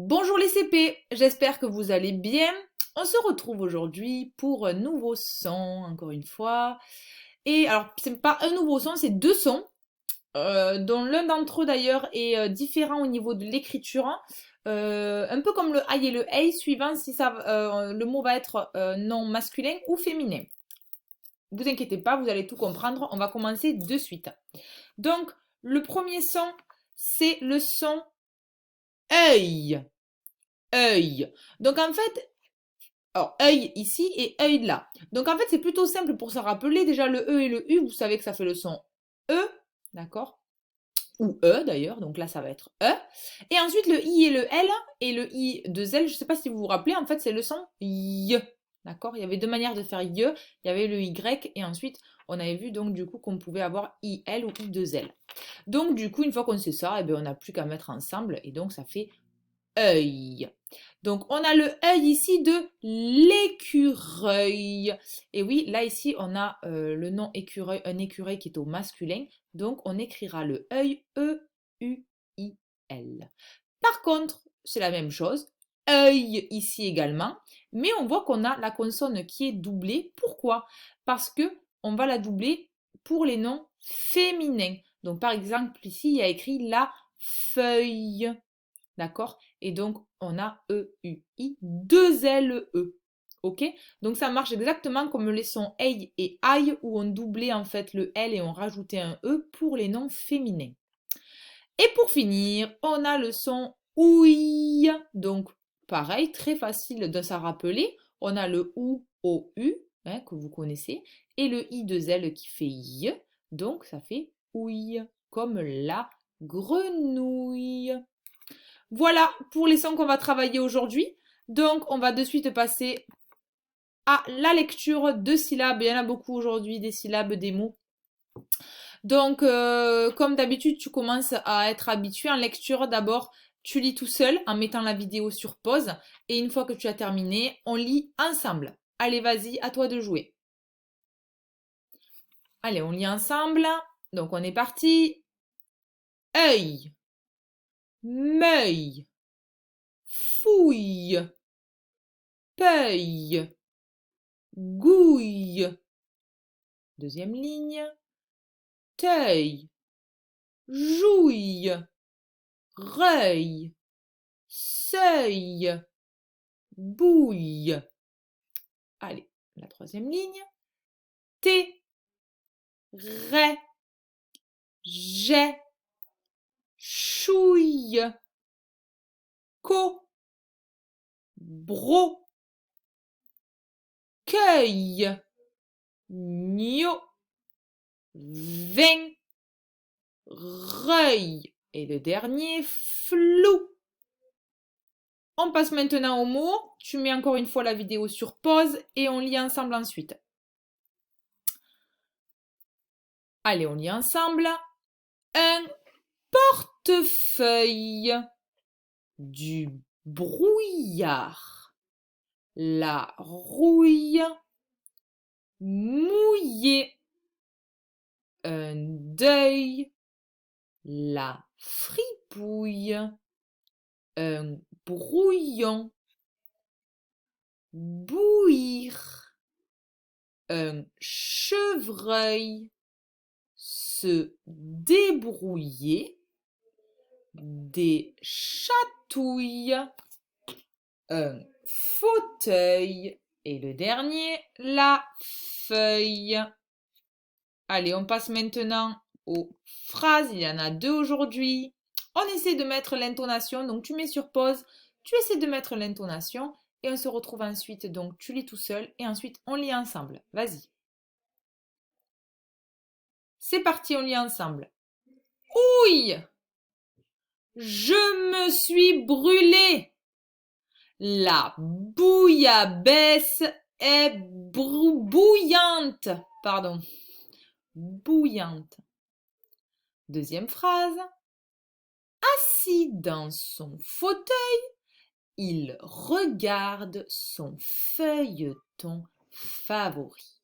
Bonjour les CP, j'espère que vous allez bien. On se retrouve aujourd'hui pour un nouveau son, encore une fois. Et alors, c'est pas un nouveau son, c'est deux sons, dont l'un d'entre eux d'ailleurs est différent au niveau de l'écriture. Un peu comme le I et le A, suivant si le mot va être non masculin ou féminin. Vous inquiétez pas, vous allez tout comprendre. On va commencer de suite. Donc, le premier son, c'est le son œil. Œil. Donc en fait, alors œil ici et œil là. Donc en fait, c'est plutôt simple pour se rappeler. Déjà le E et le U, vous savez que ça fait le son E, d'accord? Ou E d'ailleurs, donc là ça va être E. Et ensuite le I et le L et le I de L, je ne sais pas si vous vous rappelez, en fait c'est le son Y. D'accord? Il y avait deux manières de faire Y. Il y avait le Y et ensuite on avait vu donc du coup qu'on pouvait avoir IL ou I2L. Donc du coup, une fois qu'on sait ça, eh bien, on n'a plus qu'à mettre ensemble et donc ça fait œil. Donc on a le œil ici de l'écureuil. Et oui, là ici on a le nom écureuil, un écureuil qui est au masculin. Donc on écrira le œil E-U-I-L. Par contre, c'est la même chose, œil ici également, mais on voit qu'on a la consonne qui est doublée. Pourquoi? Parce que on va la doubler pour les noms féminins. Donc par exemple ici il y a écrit la feuille. D'accord? Et donc, on a E-U-I, deux L-E. Ok? Donc, ça marche exactement comme les sons EI et AI, où on doublait en fait le L et on rajoutait un E pour les noms féminins. Et pour finir, on a le son OUI. Donc, pareil, très facile de s'en rappeler. On a le OU, O-U, hein, que vous connaissez, et le I-2-L qui fait I. Donc, ça fait OUI, comme la grenouille. Voilà pour les sons qu'on va travailler aujourd'hui. Donc, on va de suite passer à la lecture de syllabes. Il y en a beaucoup aujourd'hui, des syllabes, des mots. Donc, comme d'habitude, tu commences à être habitué en lecture. D'abord, tu lis tout seul en mettant la vidéo sur pause. Et une fois que tu as terminé, on lit ensemble. Allez, vas-y, à toi de jouer. Allez, on lit ensemble. Donc, on est parti. Œil, meuille, fouille, peuille, gouille. Deuxième ligne. Teuil, jouille, reuil, seuil, bouille. Allez, la troisième ligne. T, ré, jet, chouille, co, bro, cueille, gno, vin, reuil. Et le dernier, flou. On passe maintenant au mot. Tu mets encore une fois la vidéo sur pause et on lit ensemble ensuite. Allez, on lit ensemble. Un portefeuille, du brouillard, la rouille, mouillé, un deuil, la fripouille, un brouillon, bouillir, un chevreuil, se débrouiller, des chatouilles, un fauteuil et le dernier, la feuille. Allez, on passe maintenant aux phrases. Il y en a deux aujourd'hui. On essaie de mettre l'intonation. Donc, tu mets sur pause, tu essaies de mettre l'intonation et on se retrouve ensuite. Donc, tu lis tout seul et ensuite, on lit ensemble. Vas-y. C'est parti, on lit ensemble. Ouille! Je me suis brûlée. La bouillabaisse est bouillante. Pardon. Bouillante. Deuxième phrase. Assis dans son fauteuil, il regarde son feuilleton favori.